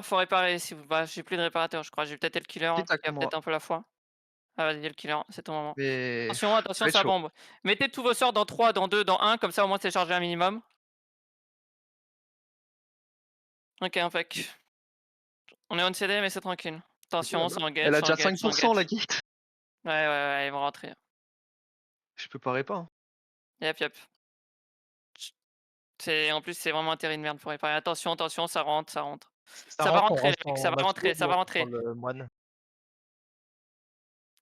faut réparer si vous bah, j'ai plus de réparateur, je crois. J'ai peut-être le killer, Qui qui a moi? peut-être un peu la foi. Ah vas-y, le killer, c'est ton moment. Mais Attention, ça attention, va être ça chaud. bombe. Mettez tous vos sorts dans 3, dans 2, dans 1, comme ça au moins c'est chargé un minimum. OK, impec. On est on CD mais c'est tranquille. C'est quoi la Attention, map? c'est Elle engage, a c'est déjà engage, c'est 5% la engage. Kate. Ouais, ouais, ouais, ils vont rentrer. Je peux parer pas, hein. Yep, yep. C'est en plus, c'est vraiment un terrain de merde pour réparer. Attention, attention, ça rentre, ça rentre. Ça Ça va rentre, on rentrer les reste mecs, ça en va max rentrer, lourd ça ou va on reste dans rentrer. le moine?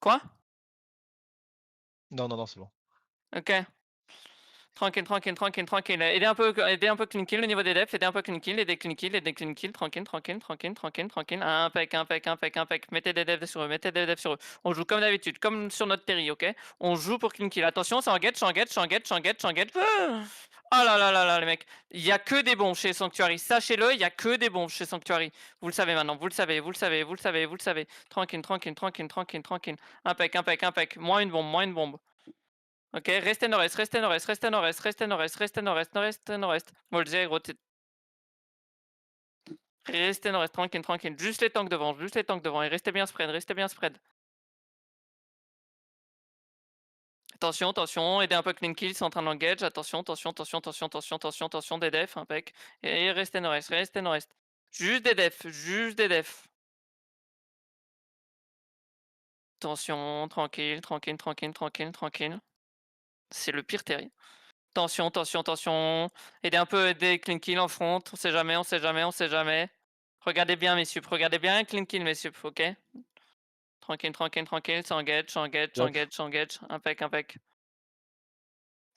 Quoi? Non, non, non, c'est bon. OK. Tranquille, tranquille, tranquille, tranquille. Aidez un peu clean kill au niveau des defs, aidez un peu clean kill, aidez clean kill, aidez clean kill, tranquille, tranquille, tranquille, tranquille, tranquille. Impec, impec, impec, impec. Mettez des devs sur eux, mettez des devs sur eux. On joue comme d'habitude, comme sur notre terry, OK? On joue pour clean kill. Attention, ça engage, ça engage, ça engage, ça engage, ça engage. Ah là là là là, les mecs. Il y a que des bombes chez Sanctuary. Sachez-le, il y a que des bombes chez Sanctuary. Vous le savez maintenant, vous le savez, vous le savez, vous le savez, vous le savez. Tranquille, tranquille, tranquille, tranquille, tranquille. Impec, impec, impec. Moins une bombe, moins une bombe. OK, restez nord-est, restez nord-est, restez nord-est, restez nord-est, restez nord-est, nord-est, nord-est. Molzer, gros, restez nord-est, tranquille, tranquille. Juste les tanks devant, juste les tanks devant. Et restez bien spread, restez bien spread. Attention, attention, aidez un peu clean kill, c'est en train d'engage. Attention, attention, attention, attention, attention, attention, attention, des defs, impec. Et restez nord-est, restez nord-est. Juste des defs, juste des defs. Attention, tranquille, tranquille, tranquille, tranquille, tranquille. C'est le pire terrier. Attention, attention, attention. Aidez un peu, aidez clean kill en front. On sait jamais, on sait jamais, on sait jamais. Regardez bien mes supes, regardez bien clean kill mes supes, OK? Tranquille, tranquille, tranquille, ça engage, ça engage, ça Yep. engage, ça engage. Impec, impec.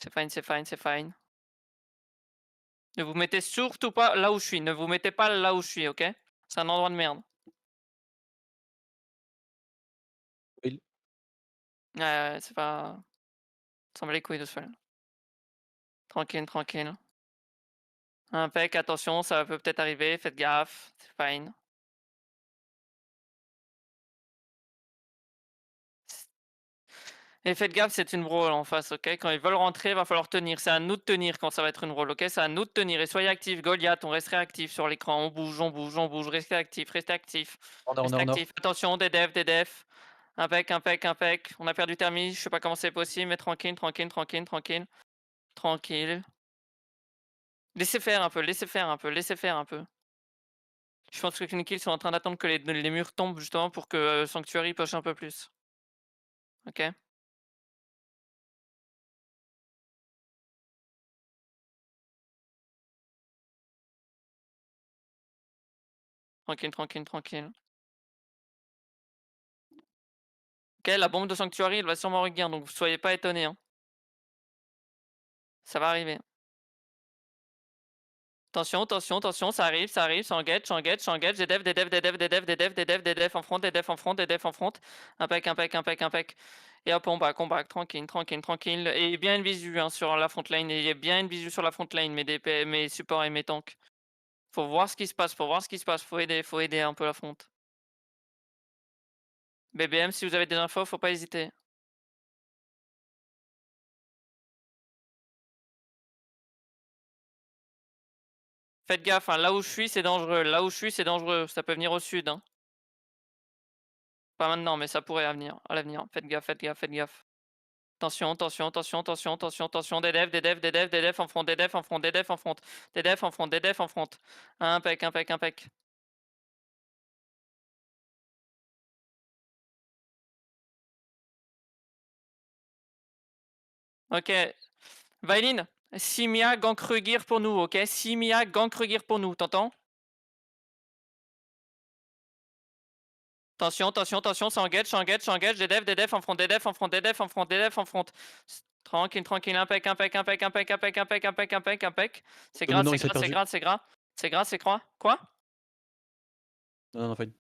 C'est fine, c'est fine, c'est fine. Ne vous mettez surtout pas là où je suis. Ne vous mettez pas là où je suis, OK? C'est un endroit de merde. Il Ouais, ouais, c'est pas. Ça me les couilles de ce fait. Tranquille, tranquille. Impec, attention, ça peut peut-être arriver, faites gaffe, c'est fine. Et faites gaffe, c'est une brawl en face, OK? Quand ils veulent rentrer, il va falloir tenir. C'est à nous de tenir quand ça va être une brawl, OK? C'est à nous de tenir. Et soyez actifs. Goliath, on reste réactif sur l'écran. On bouge, on bouge, on bouge. Restez actifs, restez actifs. on est Restez en or. actifs. Attention, des devs, des devs. Impec, impec, impec. On a perdu Thermi. Je sais pas comment c'est possible, mais tranquille, tranquille, tranquille, tranquille. Tranquille. Laissez faire un peu, laissez faire un peu, laissez faire un peu. Je pense que Clinikill sont en train d'attendre que les murs tombent justement pour que Sanctuary push un peu plus. OK? Tranquille, tranquille, tranquille. OK, la bombe de Sanctuary, elle va sûrement regain, donc soyez pas étonnés, hein. Ça va arriver. Attention, attention, attention, ça arrive, ça arrive, ça engage, ça engage, ça engage. Des devs, des devs, des devs, des devs, des devs, des devs, des devs en front, des devs en front, des devs en front. Impec, impec, impec, impec. Et hop, on back, tranquille, tranquille, tranquille. Et bien une visu hein, sur la front line. Et bien une visu sur la front line, mes DP, mes supports et mes tanks. Faut voir ce qui se passe, faut voir ce qui se passe. Faut aider un peu la front. BBM, si vous avez des infos, faut pas hésiter. Faites gaffe, hein, là où je suis, c'est dangereux. Là où je suis, c'est dangereux. Ça peut venir au sud, hein. Pas maintenant, mais ça pourrait à venir, à l'avenir. Faites gaffe, faites gaffe, faites gaffe. Attention, attention, attention, attention, attention, attention, des devs, des devs, des devs, des devs en front, des devs en front, des devs en front, des devs en front, des devs en front. Impec, impec, impec. OK. Vailin, Simia, Gankrugir pour nous, OK? Simia, Gankrugir pour nous, t'entends? Attention, attention, attention, ça engage, ça engage, ça engage, des devs en front, des devs en front, des devs en front, des devs en front. Tranquille, tranquille, impec, impec, impec, impec, impec, impec, impec, impec, impec. C'est Non, gras, non, c'est il s'est gras, c'est perdu. gras, c'est gras. C'est gras, c'est quoi? Quoi? Non, non, non, fine.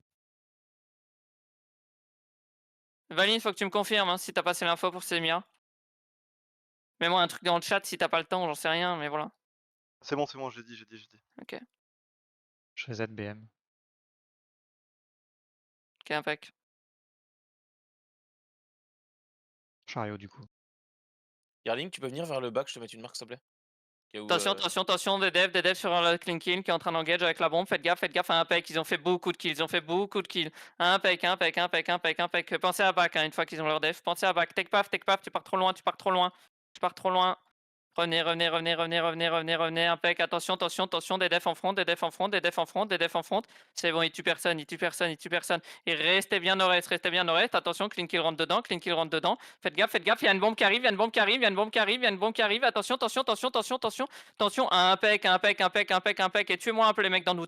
Valine, faut que tu me confirmes hein, si t'as passé l'info pour Semia. Mets-moi un truc dans le chat si t'as pas le temps, j'en sais rien, mais voilà. C'est bon, j'ai dit, j'ai dit, j'ai dit. OK. Je fais ZBM. OK, impec. Chariot, du coup. Yarling, tu peux venir vers le bac, je te mets une marque, s'il te plaît? Cas où, Attention, des devs sur le clean kill qui est en train d'engage avec la bombe. Faites gaffe à Impec. Ils ont fait beaucoup de kills. Impec. Pensez à back une fois qu'ils ont leur def. Pensez à back. Take paf, tu pars trop loin. Revenez. Impec. Attention. Des defs en front. C'est bon, ils tuent personne. Et restez bien au reste. Attention, clean kill rentre dedans. Faites gaffe. Il y a une bombe qui arrive. Attention. Attention, impec. Et tuez-moi un peu les mecs dans nous.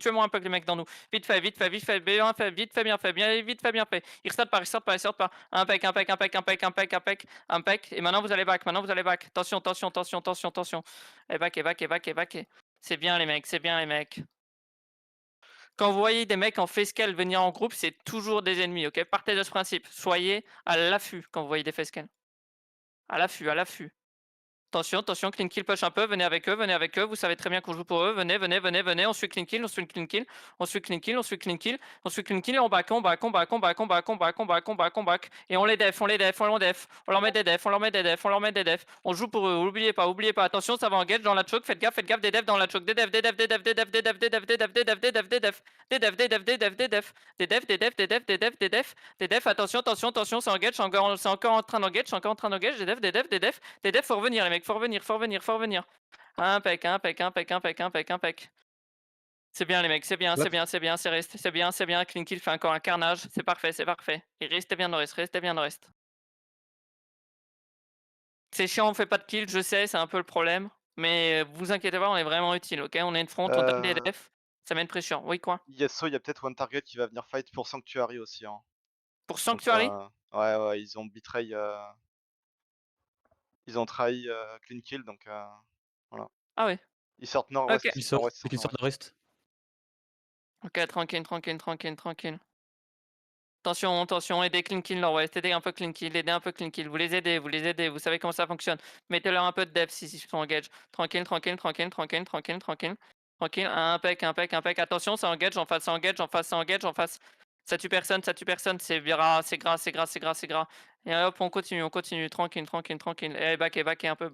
Vite fait. Bien fait. Vite fait, bien fait. Il restart pas. Impec. Et maintenant vous allez back. Attention. Et back. C'est bien les mecs. Quand vous voyez des mecs en face scale venir en groupe, c'est toujours des ennemis, ok? Partez de ce principe. Soyez à l'affût quand vous voyez des face scale. À l'affût. Attention, clean kill push un peu, venez avec eux, vous savez très bien qu'on joue pour eux, venez, on suit clean kill, on back, et on les def, on leur met des defs, on joue pour eux, oubliez pas, attention, ça va en gauge dans la choke, faites gaffe, des defs dans la choke, des defs, attention, c'est en gauge, c'est encore en train d'engage, des defs, faut revenir les mecs, faut revenir. Impec. C'est bien les mecs, c'est bien, c'est bien. Clean kill fait encore un carnage, c'est parfait. Et restez bien au reste. C'est chiant, on fait pas de kill, je sais, c'est un peu le problème. Mais vous inquiétez pas, on est vraiment utile, ok? On est une front, on tape des def, ça met une pression. Oui, quoi? Yeso, il y a peut-être One Target qui va venir fight pour Sanctuary aussi, hein. Pour Donc, Sanctuary? ouais, ils ont betray, ils ont trahi clean kill, donc voilà. Ah ouais. Ils sortent nord-ouest. Ok. Il sort, nord-ouest, il sort nord-ouest. le reste. Ok, tranquille. Attention, aidez clean kill nord-ouest, aidez un peu clean kill, vous les aidez, vous savez comment ça fonctionne. Mettez-leur un peu de depth si ils sont engage. Tranquille. Impec. Attention, ça engage en face. Ça tue personne, c'est gras. Et hop, on continue, tranquille. Et backez un peu.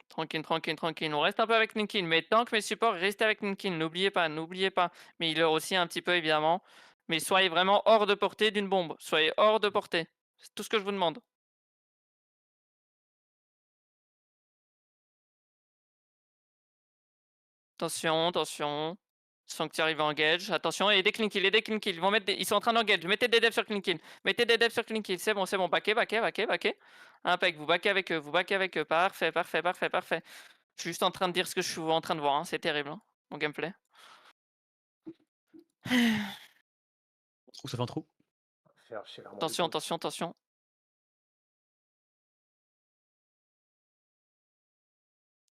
Tranquille. On reste un peu avec Ninkin, mais tant que mes supports, restez avec Ninkin. N'oubliez pas. Mais il leur aussi un petit peu, évidemment. Mais soyez vraiment hors de portée d'une bombe. Soyez hors de portée. C'est tout ce que je vous demande. Attention. Sanctuary va engage. Attention, et des clean kills. Ils sont en train d'engage. Mettez des devs sur clean kill. C'est bon. Backez. Impec, vous backez avec eux. Parfait. Je suis juste en train de dire ce que je suis en train de voir. Hein. C'est terrible, hein, mon gameplay. Je trouve que ça fait un trou. Attention.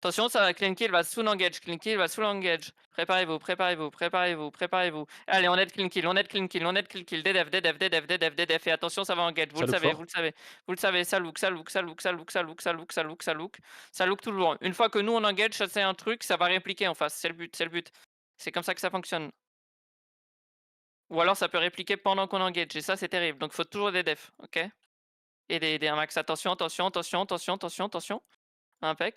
Attention, ça va, clean kill va soon engage. Préparez-vous. Allez, on aide clean kill. Des def. Et attention, ça va engage. Vous Ça le look savez, fort. ça look. Ça look toujours. Une fois que nous on engage, ça c'est un truc, ça va répliquer en face. C'est le but. C'est comme ça que ça fonctionne. Ou alors ça peut répliquer pendant qu'on engage. Et ça, c'est terrible. Donc, faut toujours des defs, ok? Et des un max. Attention. Impec.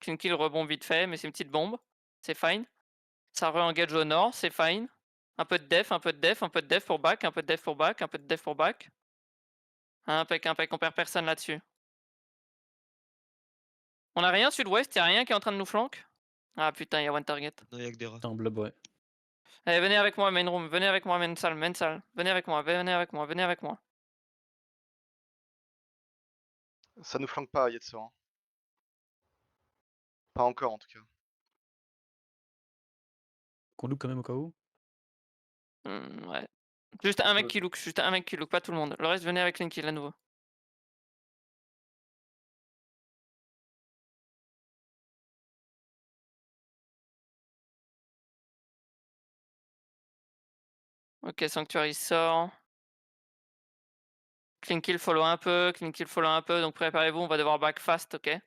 Clean kill rebond vite fait, mais c'est une petite bombe. C'est fine. Ça re-engage au nord, c'est fine. Un peu de def pour back. Impec. On perd personne là-dessus. On a rien sud-ouest, y'a rien qui est en train de nous flank. Ah putain, y'a one target. Non, y'a que des rats. C'est un blob, ouais. Allez, venez avec moi, main room. Main salle. Venez avec moi. Ça nous flanque pas, Yeso, hein. Pas encore, en tout cas. Qu'on look quand même au cas où. Ouais. Juste un mec qui look, pas tout le monde. Le reste, venez avec clean kill à nouveau. Ok, Sanctuary sort. Clean kill follow un peu, donc préparez-vous, on va devoir back fast, ok?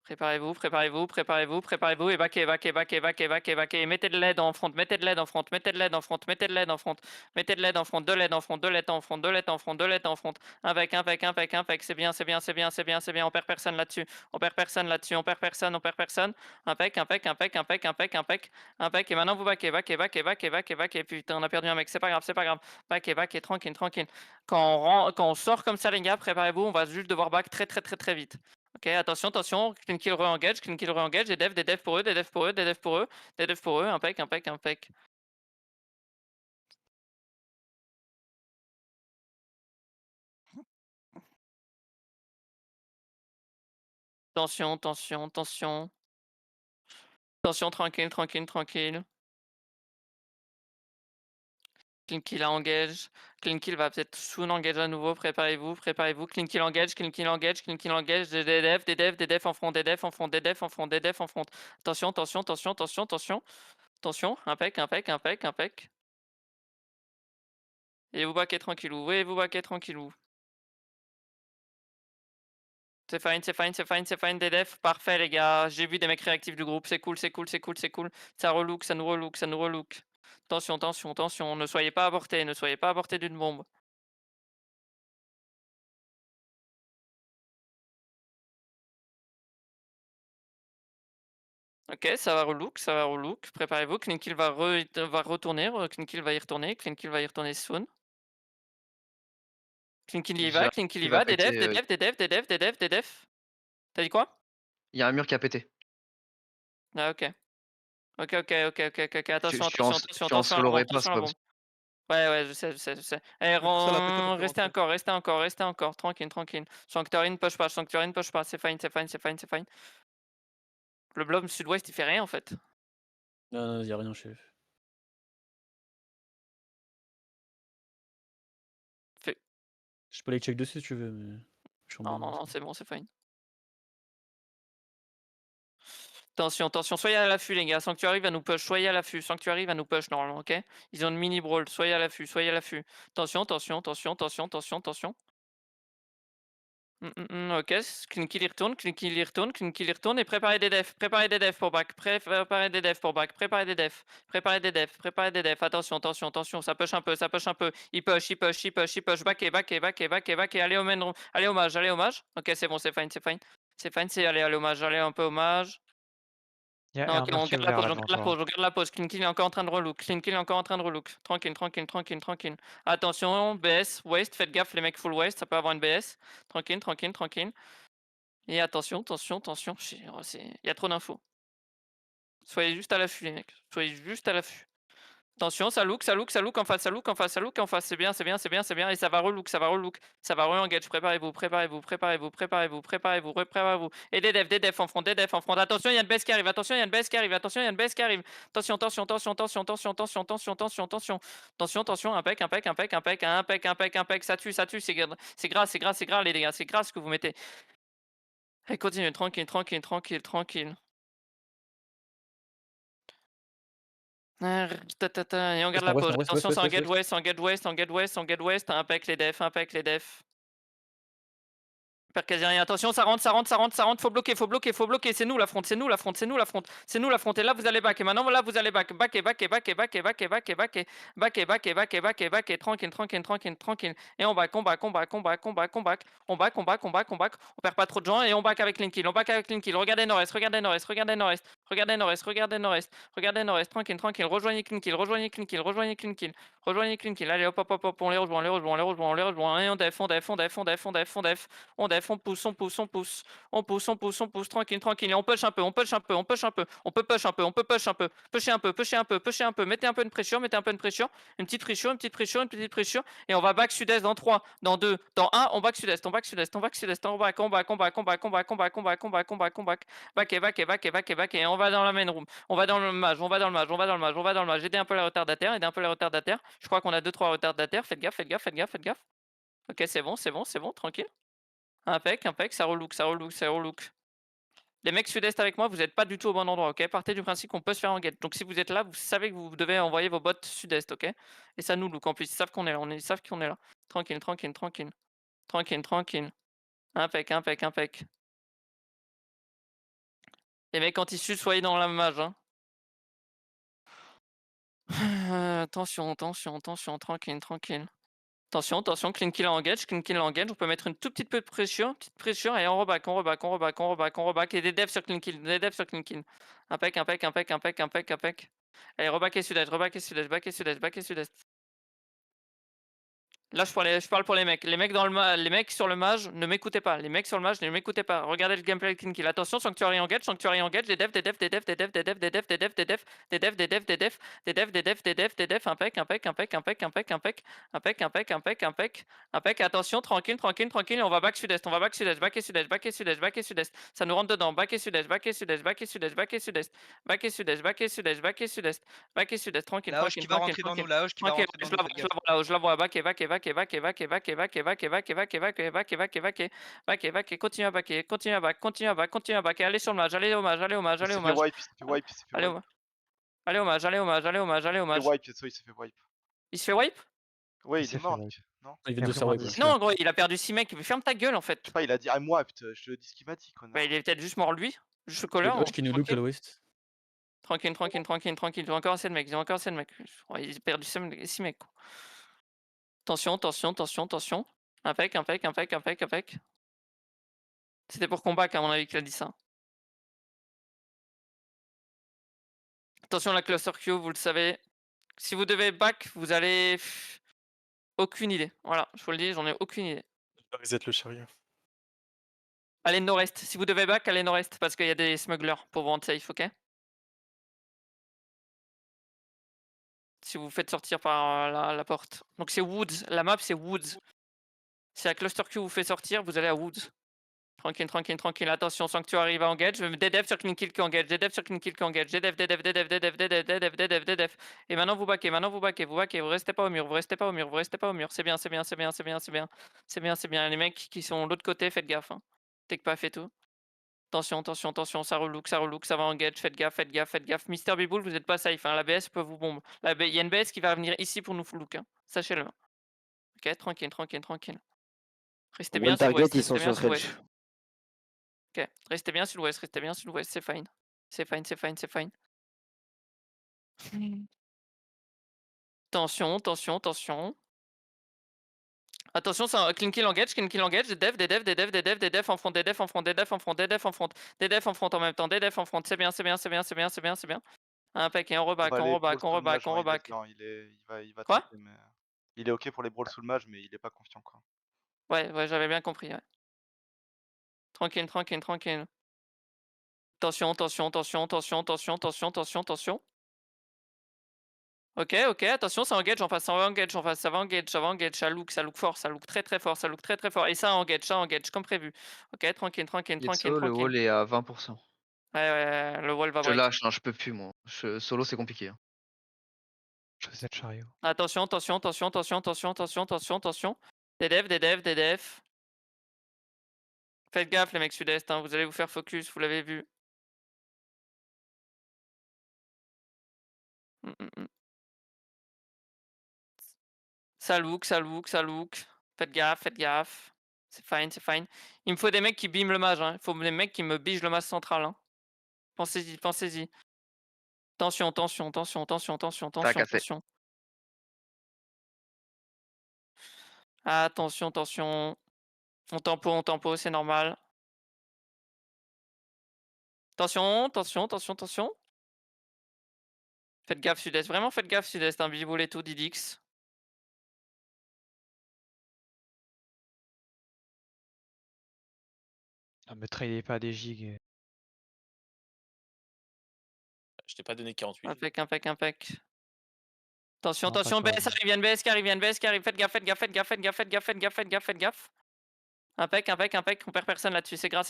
Préparez-vous, préparez-vous, préparez-vous, préparez-vous et baquez, baquez, baquez, baquez, baquez, baquez. Mettez de l'aide en front, mettez de l'aide en front, mettez de l'aide en front, mettez de l'aide en front, mettez de l'aide en front, de l'aide en front, de l'aide en front, de l'aide en front, de l'aide en front. Impec, impec, impec, impec, c'est bien, c'est bien, c'est bien, c'est bien, c'est bien. On perd personne là-dessus, on perd personne là-dessus, on perd personne, on perd personne. Impec, impec, impec, impec, impec, impec, impec. Et maintenant vous baquez, baquez, baquez, baquez, baquez, baquez. Putain, on a perdu un mec, c'est pas grave, c'est pas grave. Baquez, baquez, tranquille, tranquille. Quand on sort comme ça, les gars, préparez-vous, on va juste devoir back très, très, très, très vite. Ok, attention, attention, clean kill re-engage, des devs pour eux, des devs pour eux, des devs pour eux, des devs pour eux, impec, impec, impec. Tension, tension, tension. Tension, tranquille, tranquille, tranquille. Clean kill à engage. Clean kill va peut-être soon engage à nouveau, préparez-vous, préparez-vous. Clean kill engage, clean kill engage, clean kill engage, des devs, des devs, des devs en front, des devs en front, des devs en front, des devs en front. Tension, tension, tension, tension, tension. Tension, impec, impec, impec, impec. Et vous baquez tranquillou, et vous baquez tranquillou. C'est fine, c'est fine, c'est fine, c'est fine, des defs. Parfait, les gars. J'ai vu des mecs réactifs du groupe. C'est cool, c'est cool, c'est cool, c'est cool. Ça relook, ça nous relook, ça nous relook. Tension, tension, tension. Ne soyez pas abortés, ne soyez pas abortés d'une bombe. Ok, ça va relook, ça va relook. Préparez-vous. Clean kill va retourner. Clean kill va y retourner. Clean kill va y retourner soon. Clean kill y va, clean kill y qui va va. Des devs, des péter, devs, des devs, des devs, des devs, des devs. T'as dit quoi? il y a un mur qui a pété. Ah, ok. Ok, ok, ok, ok, ok. Je Attention, suis en attention, je attention, suis en attention à la solo bombe, repas, attention c'est à la pas bombe. possible. Ouais, ouais, je sais, je sais, je sais. Eh, Mais pousse à la pétote, on peut restez rentrer. encore, restez encore, restez encore. Tranquille, tranquille. Sanctuary ne push pas, Sanctuary ne push pas. C'est fine, c'est fine, c'est fine, c'est fine. Le blob sud-ouest, il fait rien en fait. Non, non, y a rien, chef. Fait- Je peux aller check dessus si tu veux, mais je suis en Non, bas. non, donc non, c'est c'est bon, c'est fine. Attention, attention, soyez à l'affût, les gars. Sanctuary va nous push, soyez à l'affût. Sanctuary va nous push normalement, ok? Ils ont une mini brawl, soyez à l'affût, soyez à l'affût. Attention, attention, attention, attention, attention, attention. Ok, clean kill y retourne, clean kill y retourne, clean kill y retourne et préparez des devs pour back, préparez des devs pour back, préparez des devs, préparez des devs, préparez des devs, attention, attention, attention, ça push un peu, ça push un peu, il push, il push, il push, il push, back et back et back et back et back et allez au main room, allez hommage, allez hommage, ok c'est bon, c'est fine, c'est fine, c'est fine, c'est allez hommage, allez un peu hommage. Il y a Non, un ok, mur on qui est garde la ouvert pause, là on devant garde la toi. pause, on garde la pause. Clean kill est encore en train de relook. Clean kill est encore en train de relook. Tranquille, tranquille, tranquille, tranquille. Attention, BS, waste, faites gaffe les mecs full waste, ça peut avoir une BS. Tranquille, tranquille, tranquille. Et attention, attention, attention, il y a trop d'infos. Soyez juste à l'affût les mecs, soyez juste à l'affût. Attention, ça look, ça look, ça look en face, ça look en face, ça look en face, c'est bien, c'est bien, c'est bien, c'est bien, et ça va relook, ça va relook, ça va re-engage, préparez-vous, préparez-vous, préparez-vous, préparez-vous, préparez-vous, préparez-vous, et des devs en front, des devs en front, attention, il y a une baisse qui arrive, attention, il y a une baisse qui arrive, attention, il y a une baisse qui arrive, attention, attention, attention, attention, attention, attention, attention, attention, attention, attention, attention, impec, impec, impec, impec, impec, impec, impec, ça tue, c'est gras, c'est gras, c'est gras les dégâts, c'est gras ce que vous mettez. Et continue, tranquille, tranquille, tranquille, tranquille. Et on garde la West, pause. en west, Attention, c'est en west, get west. west, en get west, en get west, en get west. Impec les defs, impec les defs. Perd quasi rien. Attention, ça rentre, ça rentre, ça rentre, ça rentre. Faut bloquer, faut bloquer, faut bloquer. C'est nous la front, c'est nous la front, c'est nous la front, c'est nous la front. Et là vous allez back. Et maintenant là vous allez back, back et back et back et back et back et back et back et back et back et back et back et back et tranquille, tranquille, tranquille, tranquille. Et on back, on back, on back, on back, on back, on back, on back, on back, on back, on back. On perd pas trop de gens et on back avec clean kill, on back avec clean kill. Regardez nord-est, regardez nord-est, regardez nord-est, regardez nord-est, regardez nord-est, regardez nord-est, tranquille, tranquille. Rejoignez clean kill, rejoignez clean kill, rejoignez clean kill, rejoignez clean kill. Allez hop hop hop hop, on les rejoint, on les rejoint, on les rejoint, on les rejoint. Et on def, on def, on def, on def, on def, on def. On def, on pousse, on pousse, on pousse, on pousse, on pousse, on pousse, tranquille, tranquille. Et on push un peu, on push un peu, on push un peu, on peut push un peu, on peut push un peu, pusher un peu, pusher un peu, pusher un peu, mettez un peu de pression, mettez un peu de pression, une petite pression, une petite pression, une petite pression. Et on va back sud-est dans 3, dans 2, dans 1, on back sud-est, on back sud-est, on back sud-est, on back, on back, on back, on back, on back, on back, on back, on back, on back, on back, back et back et back et back et back. Et on va dans la main room, on va dans le mage, on va dans le mage, on va dans le mage, on va dans le mage. Aidez un peu les retardataires, aidez un peu les retardataires. Je crois qu'on a 2-3 retardataires, faites gaffe, faites gaffe, faites gaffe, faites gaffe. Ok, c'est bon, c'est bon, c'est bon, tranquille. Impec, impec, ça relook, ça relook, ça relook. Les mecs sud-est avec moi, vous n'êtes pas du tout au bon endroit, ok? Partez du principe qu'on peut se faire en get. Donc si vous êtes là, vous savez que vous devez envoyer vos bots sud-est, ok? Et ça nous look en plus, ils savent qu'on est là, ils savent qu'on est là. Tranquille, tranquille, tranquille. Tranquille, tranquille. Impec, impec, impec. Les mecs anti-sud, soyez dans la mage. Hein. Attention, tranquille, tranquille. Attention, clean kill en engage, on peut mettre une toute petite peu de pression, et on reback, et des devs sur clean kill, Impec. Allez, reback et sud-est, back et sud-est. Là, je parle pour les mecs. Les mecs les mecs sur le mage, ne m'écoutez pas. Les mecs sur le mage, ne m'écoutez pas. Regardez le gameplay clean kill. Attention, sanctuary engage, des devs, impec. Attention, tranquille. On va back sud-est, back et sud-est. Ça nous rentre dedans. Back et sud-est. Tranquille. La hoche qui va rentrer dans nous, la hoche qui va rentrer dans nous. fais gaffe. Je la vois, back, continue à back, allez sur le mage, allez au mage, Il s'est fait wipe, il s'est fait wipe, il s'est fait allez wipe. au mage, Il s'est fait wipe, Yasuo, il s'est fait wipe. il se fait wipe? Ouais, Il il s'est est fait mort, wipe. Nick. Non? Il vient de se faire wipe. Vraiment, Non, en gros, il a perdu 6 mecs, ferme ta gueule en Je fait. sais pas, il a dit I'm wiped, je te dis ce qu'il m'a dit, connard. Bah, il est peut-être juste mort lui, juste Le colère. Clash qui nous loupe à l'ouest. Tranquille, ils ont encore assez de mecs, Ouais, ils ont perdu 6 mecs. Quoi. Attention. Impec. C'était pour combat à mon avis qu'il a dit ça. Attention la cluster queue, vous le savez. Si vous devez back, vous allez... Aucune idée. Voilà, je vous le dis, j'en ai aucune idée. Je vais reset le chariot. Allez nord-est. Si vous devez back, allez nord-est parce qu'il y a des smugglers pour vous rendre safe, ok? Si vous faites sortir par la porte. Donc c'est Woods. La map c'est Woods. Si la cluster queue vous fait sortir, vous allez à Woods. Tranquille. Attention, Sanctuary va engage. Des devs sur clean kill qui engage. Des devs. Et maintenant vous backez. Vous restez pas au mur. C'est bien. Les mecs qui sont de l'autre côté, faites gaffe. Hein. Take pas fait tout. Attention, ça relook, ça va engage. Faites gaffe. Mister Biboul, vous êtes pas safe. Hein. La BS peut vous bomber. Il y a une BS qui va venir ici pour nous look. Hein. Sachez-le. Ok, tranquille. Restez bien sur l'ouest. ils sont sur French. Ok, restez bien sur l'ouest, c'est fine. C'est fine. Attention. Attention, c'est un clean kill engage, des devs en front, des devs en front en même temps, c'est bien. Impec, et on reback. Il va Quoi? tenter, mais... Il est ok pour les brawls sous le mage, mais il est pas confiant, quoi. Ouais, j'avais bien compris, ouais. Tranquille. Attention. Ok, attention, ça engage en face, ça va engage, ça look fort, ça look très fort, et ça engage, comme prévu. Ok, tranquille. Le wall est à 20%. Ouais, le wall va Je break. lâche, hein, je peux plus moi. Solo c'est compliqué. Hein. Je reset le chariot. Attention. Des devs. Faites gaffe les mecs sud-est, hein, vous allez vous faire focus, vous l'avez vu. Ça look. Faites gaffe. C'est fine. Il me faut des mecs qui biment le mage, hein. Il faut des mecs qui me bigent le mage central. Hein. Pensez-y. Attention. Attention. On tempo, c'est normal. Attention. Faites gaffe sud-est, vraiment faites gaffe sud-est, hein, Biboul et tout, Didix. Non, me traînez pas des gigs. Je t'ai pas donné 48. Impec. Attention, Non, pas sur la BS ligne. arrive, il y a une BS qui arrive, faites gaffe. Impec, on perd personne là-dessus, c'est gras.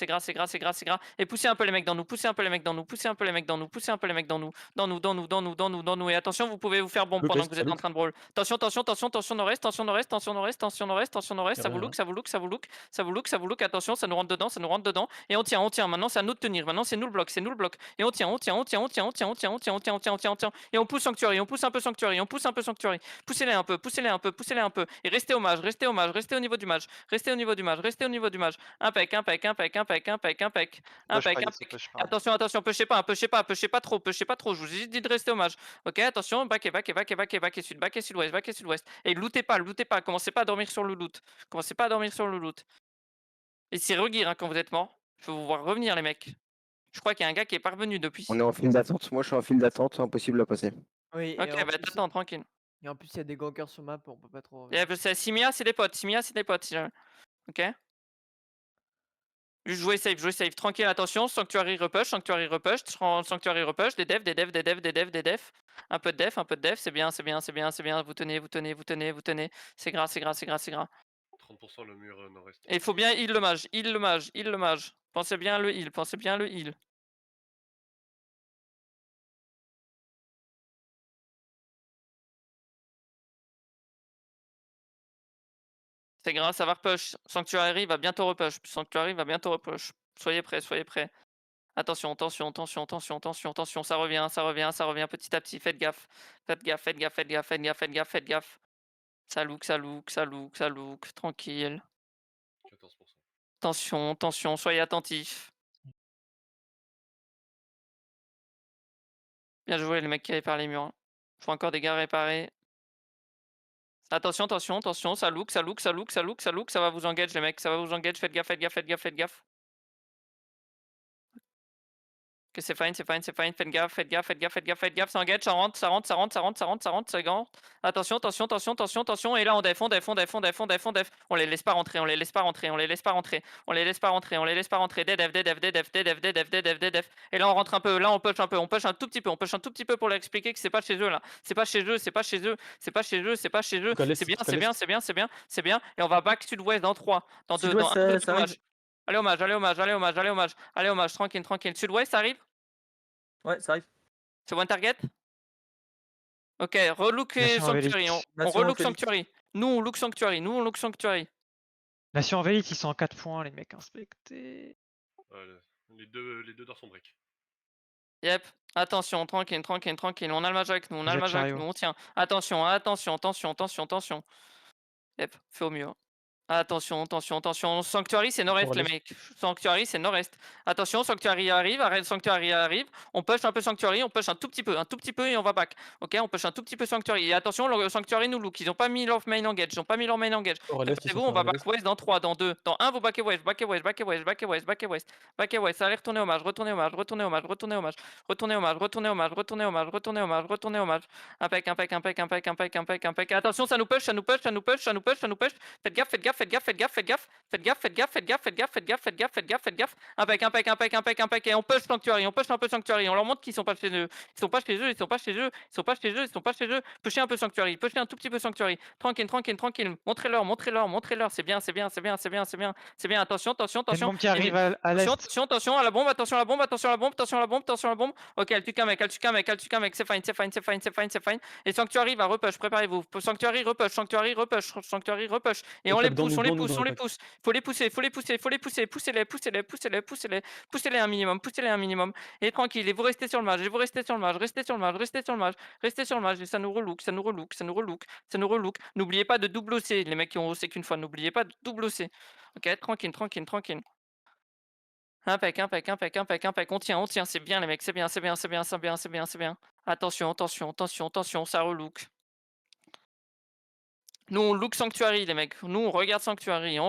Et poussez un peu les mecs dans nous, dans nous. Et attention, vous pouvez vous faire bombe Look, pendant est-ce que vous que ça êtes en look train de brawl. Attention, nord-est, ça vous look, attention, ça nous rentre dedans. Et on tient, maintenant c'est à nous de tenir, maintenant c'est nous le bloc. Et on tient. Et on pousse Sanctuary, on pousse un peu Sanctuary. Poussez-les un peu. Et restez au mage, restez au niveau du mage. restez au niveau du mage. Impec, impec, impec, impec, impec, impec. Push Impec, pas, Yes, impec. push pas. Attention, attention, pushez pas, pushez pas, pushez pas trop, pushez pas trop. Je vous ai juste dit de rester au mage. Ok, attention, back et sud, back et sud-ouest. Et lootez pas, commencez pas à dormir sur le loot. Commencez pas à dormir sur le loot. Et c'est regear hein, quand vous êtes mort. Je veux vous voir revenir les mecs. Je crois qu'il y a un gars qui est pas revenu depuis. On est en file d'attente. Moi, je suis en file d'attente, c'est impossible à passer. Oui, Ok, bah t'attends, tranquille. et en plus, il y a des gankers sur map, on peut pas trop. C'est Simia, c'est des potes. Simia, c'est des potes. Ok. Juste jouer safe, tranquille, attention, Sanctuary repush, Sanctuary repush, des defs, un peu de def, c'est bien, vous tenez, c'est gras. 30% le mur nord-est. Et il faut bien heal le mage, pensez bien le heal. C'est grave, ça va repush. Sanctuary va bientôt repush. Soyez prêts. Attention, tension, ça revient petit à petit. Faites gaffe. Ça look, tranquille. 14%. Tension, soyez attentifs. Bien joué les mecs qui réparent les murs. Faut encore des gars réparés. Attention, ça look, ça va vous engage les mecs, faites gaffe. Que c'est fine, faites gaffe, ça engage, ça rentre, c'est grand. Attention, et là on def, on les laisse pas rentrer, def. Et là on rentre un peu, là on push un tout petit peu pour leur expliquer que c'est pas chez eux là, c'est pas chez eux, c'est bien, et on va back sud-ouest dans 3, dans 2, dans 1, Allez hommage, tranquille. Sud-ouest, ça arrive? Ouais, ça arrive. C'est one target? Ok, relook Nation Sanctuary. Envahite. On Nation relook Envahite. Sanctuary. Nous, on look Sanctuary. Nation Envahite, ils sont en 4 points, les mecs inspectés. Ouais, les deux d'or sont break. Yep. Attention, tranquille. On a le mage avec nous, Jet chariot. on tient. Attention. Yep, fais au mieux. Attention. Sanctuary, c'est nord-est, les mecs. Attention, Sanctuary arrive. On push un peu Sanctuary, on push un tout petit peu et on va back. Ok, on push un tout petit peu Sanctuary. Et attention, le Sanctuary nous look. Ils ont pas mis leur main engage. Préparez-vous, on va back west dans 3, dans 2. Dans 1, vous back west. Allez, retournez hommage. Impec. Attention, ça nous push. Faites gaffe. Impec. Et on push Sanctuary. On leur montre qu'ils sont pas chez eux. Ils sont pas chez eux. Pushez un peu Sanctuary. Pushez un tout petit peu Sanctuary. Tranquille. Montrez-leur. C'est bien. Attention. Une bombe qui arrive à l'est. Attention à la bombe. Attention à la bombe. Ok, elle tue qu'un mec. C'est fine. Et Sanctuary va repush. Préparez-vous. Sanctuary repush. Et on les pousse. Faut les pousser. Poussez-les un minimum. Et tranquille. Et vous restez sur le mage. Restez sur le mage. Et ça nous relook. N'oubliez pas de double OC. Les mecs qui ont OC qu'une fois. N'oubliez pas de double OC. Ok, tranquille. Impec. On tient. C'est bien, les mecs. C'est bien. Attention. Ça relook. Nous, on look Sanctuary, les mecs. Nous, on regarde Sanctuary.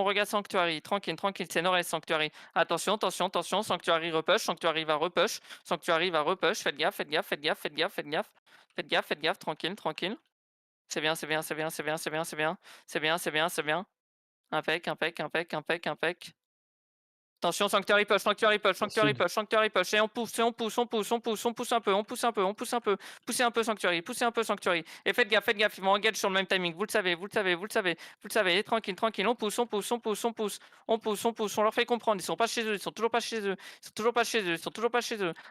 Tranquille. C'est nord-est Sanctuary. Attention. Sanctuary repush. Sanctuary va repush. Faites gaffe. Tranquille. C'est bien. Impec. Attention, Sanctuary push. Et on pousse un peu. Poussez un peu Sanctuary. Et faites gaffe, ils vont engage sur le même timing. Vous le savez. Et tranquille. On pousse. On leur fait comprendre. Ils sont toujours pas chez eux.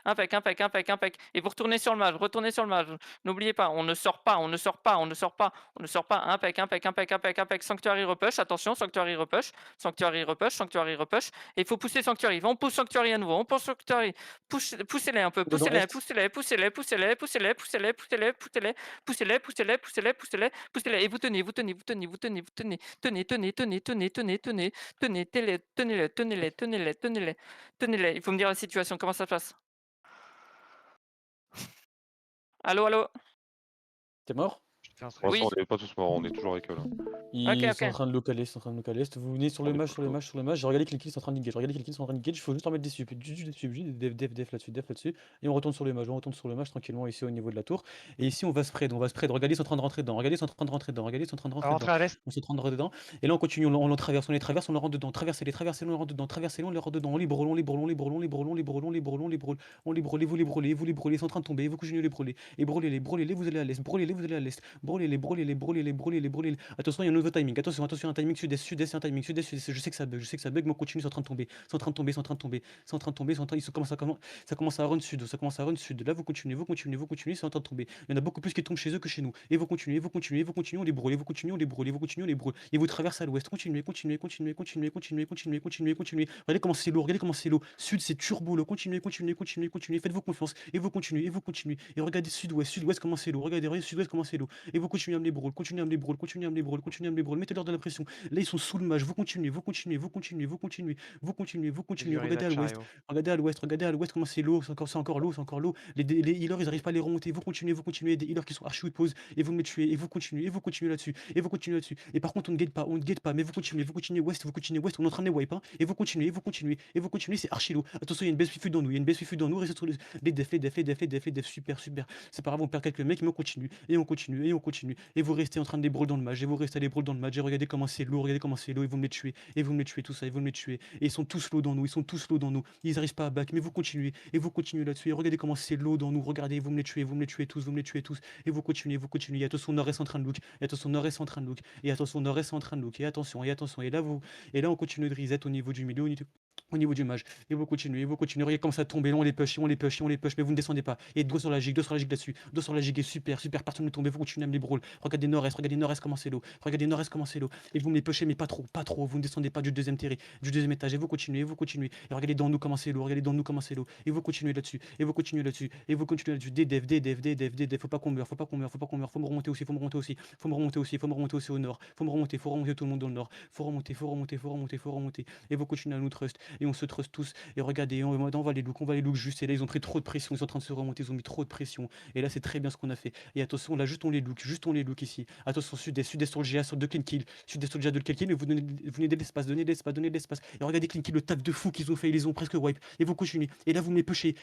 Impec. Et vous retournez sur le mage. N'oubliez pas, on ne sort pas. Impec. Sanctuary repush. Attention, Sanctuary repush. Et il faut pousser Sanctuary. On pousse Sanctuary à nouveau. On pousse Sanctuary. Poussez-les un peu. Dedans Poussez-les, Est. poussez-les, poussez-les, poussez-les, poussez-les, poussez-les, poussez-les, poussez-les, poussez-les, poussez-les, poussez-les, poussez-les, poussez-les. Et vous tenez, vous tenez, vous tenez, vous tenez, vous tenez. Tenez, tenez, tenez, tenez, tenez, tenez, tenez, tenez-les, tenez-les, tenez-les, tenez-les, tenez-les, tenez-les. Il faut me dire la situation, comment ça se passe? Allô, allô? T'es mort? Fais un Pour truc. Oui. l'instant, on est pas tous morts, on est toujours avec eux là. Ils Ok, sont en ok. train de localer, Vous venez sur le On est match, full sur le clos. match, sur le match. J'ai regardé que les kills sont en train d'engage. Regardez que les kills sont en train d'engage. Il faut juste en mettre des subs. Juste des subs, juste des def là-dessus. Et on retourne sur le match. On retourne sur le match tranquillement ici au niveau de la tour. Et ici, on va spread. Regardez, ils sont en train de rentrer dedans. Regardez, ils sont en train de rentrer dedans. Regardez, ils sont en train de On va rentrer dedans. rentrer à l'est. On se train de rentrer dedans. Et là, on continue. On les traverse. On les traverse. On leur rentre dedans. Traversez-les, traversez-les, on leur rentre dedans. Traversez-les, on les rentre dedans. On les brûle, on les brûle, on les brûle, on les brûle, on les brûle, on les brûle, on les brûle. On les brûle, vous les brûlez, vous les brûlez. Ils sont en train de tomber. Vous continuez de les brûler. Et brûlez-les, brûlez-les, vous allez à l'est. Brûlez-les, vous allez à l'est. Brûlez-les, brûlez-les, brûlez-les, brûlez-les, brûlez-les. Attention, il y a un nouveau timing. Attention, attention, un timing sud-est, sud-est, un timing sud-est, sud-est. Je sais que ça bug, mais on continue, c'est en train de tomber. C'est en train de tomber, c'est en train de tomber. C'est en train de tomber, ça commence à run sud, ça commence à run sud. Là, vous continuez, c'est en train de tomber. Il y en a beaucoup plus qui tombent chez eux que chez nous. Et vous continuez, on les brûle, vous continuez, on les brûle, vous continuez, on les brûle. Et vous traversez à l'ouest. Continuez. Regardez comment c'est lourd, Sud, c'est turbo lourd. Continuez. Faites-vous confiance. Et vous continuez. Et regardez sud-ouest, comment c'est lourd. Regardez sud-ouest, comment c'est lourd. Et vous continuez à me les brûler, continuez à me les brûler. Mettez-leur de la pression. Là, ils sont sous le match. Vous continuez. Regardez à l'ouest. Regardez à l'ouest comment c'est lourd. C'est encore lourd. Les healers, ils arrivent pas à les remonter. Vous continuez. Des healers qui sont archi pause. Et vous me les tuez. Et vous continuez là-dessus. Et par contre, on ne guette pas. Mais vous continuez ouest. On est en train de les wipe. Hein. Et vous continuez. C'est archi lourd. Attention, il y a une baisse wifi dans nous. Restez sur les defs. Super. C'est pas grave, on perd quelques mecs, mais on continue. Et vous restez en train de les brûler dans le match. Et regardez comment c'est lourd. Et vous me les tuez. Tout ça. Et ils sont tous low dans nous. Ils arrivent pas à back, mais vous continuez. Là-dessus. Et regardez comment c'est low dans nous. Regardez, vous me les tuez tous. Et vous continuez. Et attention, nord-est en train de look. Et attention, nord-est en train de look. Et attention. Et là, on continue de reset au niveau du milieu, au niveau du match. Et vous continuez. Regardez comment ça tombe. Et là, on les push. Mais vous ne descendez pas. Et dos sur la gigue là-dessus. Dos sur la gigue est super. Personne ne tombe. Vous continuez à me les brûler. Regardez nord-est comment c'est low. Et vous me les pushez, mais pas trop. Vous ne descendez pas du deuxième étage. Et vous continuez. Et regardez dans nous comment c'est low. Et vous continuez là-dessus. Des devs. Faut pas qu'on meure. Faut me remonter aussi. Faut me remonter aussi au nord. Faut remonter tout le monde dans le nord. Faut remonter. Et vous continuez à nous trust. Et on se trust tous. Et regardez, on va les look juste. Et là, ils ont pris trop de pression. Ils sont en train de se remonter. Ils ont mis trop de pression. Et là, c'est très bien ce qu'on a fait. Et attention, là, juste on les look ici. Attention, sud-est sur le GA, sur 2 clean kill. Sud-est sur le GA de clean kill. Et vous donnez de l'espace. Et regardez clean kill, le taf de fou qu'ils ont fait. Ils les ont presque wipe. Et vous continuez. Et là, vous me les pushez.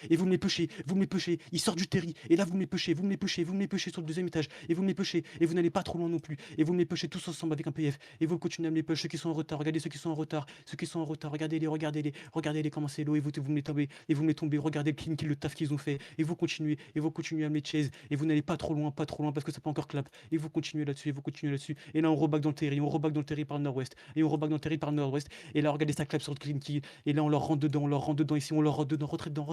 Ils sortent du terry. Et là, vous me les pushez sur le deuxième étage. Et vous me les pushez. Et vous n'allez pas trop loin non plus. Et vous me les pushez tous ensemble avec un PF. Et vous continuez à me les push. Ceux qui sont en retard. Regardez ceux qui sont en retard. Regardez-les comment c'est low. Et vous me les tombez. Regardez le clean kill, le taf qu'ils ont fait. Et vous continuez à me les chase. Et vous n'allez pas trop loin parce que ça peut encore clap. Et vous continuez là-dessus. Et là, on reback dans le terry. Par le nord-ouest. Et là, regardez ça clap sur le clean kill. Et là, on leur rentre dedans. Ici, on leur rentre dedans. Rentrez dedans.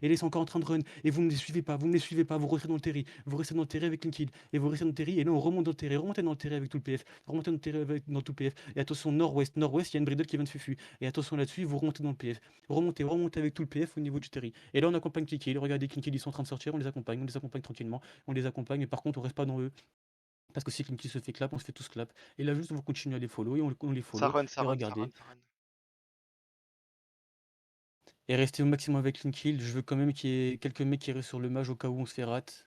Et là, ils sont encore en train de run. Et vous ne les suivez pas. Vous restez dans le terry. Vous restez dans le terry avec clean kill. Et vous restez dans le terry. Et là, on remonte dans le terry. Remontez dans le terry avec tout le PF. Et attention, nord-ouest, il y a une bridle qui vient de fufu. Et attention là-dessus, vous remontez dans le PF. Remontez avec tout le PF au niveau du terry. Et là, on accompagne clean kill. Regardez, clean kill, ils sont en train de sortir. On les accompagne tranquillement. Mais par contre, on reste pas dans eux. Parce que si clean kill se fait clap, on se fait tous clap. Et là, juste, on continue à les follow. Et on les follow. Ça run. Regardez. Et restez au maximum avec clean kill. Je veux quand même qu'il y ait quelques mecs qui restent sur le mage au cas où on se fait rate.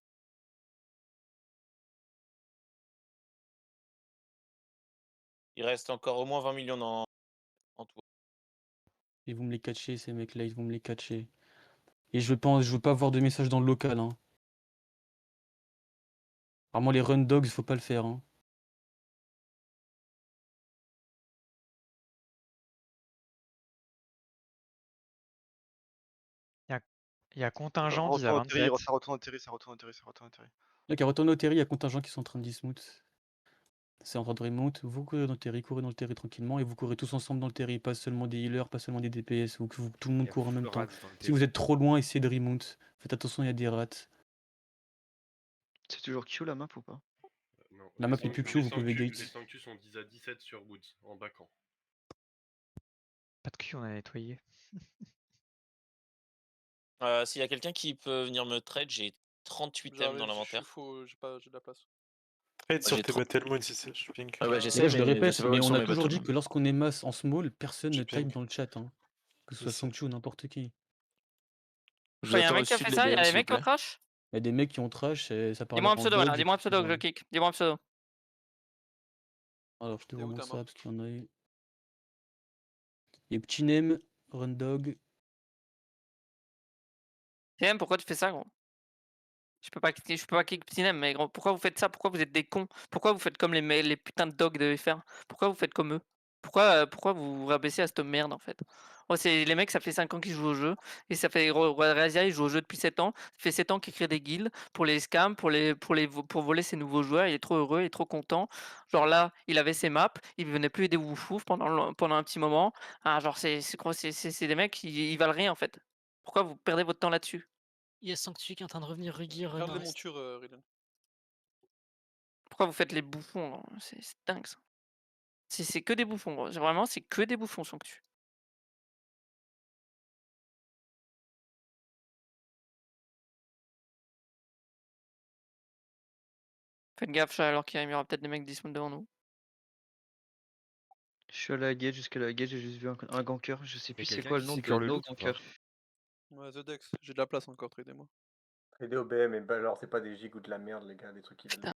Il reste encore au moins 20 millions en tout. Et vous me les catchez, ces mecs-là, ils vont me les catcher. Et je veux pas avoir de message dans le local. Hein. Vraiment, les run dogs, faut pas le faire. Hein. Il y a contingent qui a 27. Ça retourne au terry. Ok, retournez au terry, il y a contingent qui sont en train de dismouth. C'est en train de remonte. Vous courez dans le terry tranquillement. Et vous courez tous ensemble dans le terry. Pas seulement des healers, pas seulement des DPS. Tout le monde court en même temps. Si vous êtes trop loin, essayez de remonte. Faites attention, il y a des rats. C'est toujours Q la map ou pas? Non. La map est plus Q, vous pouvez Les gate. sanctus sont 10 à 17 sur Woods, en backant. Pas de cul, on a nettoyé. S'il y a quelqu'un qui peut venir me trade, j'ai 38 M dans l'inventaire. J'ai de la place. Trade sur tes Battle si c'est je ping. Ah bah Et j'essaie, là, je le mais je répète, sais pas où mais ils on sont a mes toujours dit bateaux. que lorsqu'on est masse en small, personne ne Shipping. type dans le chat, hein. Que ce soit C'est- Sanctu ou n'importe qui. Je Quand vous il y a un attends mec qui a au-dessus fait de ça, il y a l'EBM des s'il vous mecs qui ont plaît. trash. Il y a des mecs qui ont trash, et ça parle Dis-moi un en pseudo, voilà, dog, dis-moi un pseudo que je genre. kick. Dis-moi un pseudo. Alors, je te T'es où, demande ta ça main parce qu'il y en a eu. Il y a Petit Nem, Rundog. TM, pourquoi tu fais ça, gros? Je peux pas kick Ptinem, mais gros, pourquoi vous faites ça? Pourquoi vous êtes des cons? Pourquoi vous faites comme les putains de dogs de FR? Pourquoi vous faites comme eux? Pourquoi vous vous rabaissez à cette merde en fait? Oh, c'est les mecs, ça fait 5 ans qu'ils jouent au jeu, et ça fait Razia, il joue au jeu depuis 7 ans. Ça fait 7 ans qu'il crée des guildes pour les scams, pour voler ses nouveaux joueurs. Il est trop heureux, il est trop content. Genre là, il avait ses maps, il venait plus aider Woufouf pendant un petit moment. Ah, genre c'est des mecs, ils valent rien en fait. Pourquoi vous perdez votre temps là-dessus? Il y a Sanctuary qui est en train de revenir Rugir. Garde les montures, Rylan. Pourquoi vous faites les bouffons, gros? C'est dingue ça. C'est que des bouffons, gros. Vraiment, c'est que des bouffons Sanctu. Faites gaffe, chat, alors qu'il y aura peut-être des mecs qui spawn devant nous. Je suis allé à Gate, jusqu'à la Gate, j'ai juste vu un ganker, je sais plus c'est quelqu'un quoi qui le nom sécure de le no loot ou pas? ganker. Ouais, The Dex, j'ai de la place encore, tradez-moi. Aidez au BM, mais alors c'est pas des gigs ou de la merde les gars, des trucs qui Putain.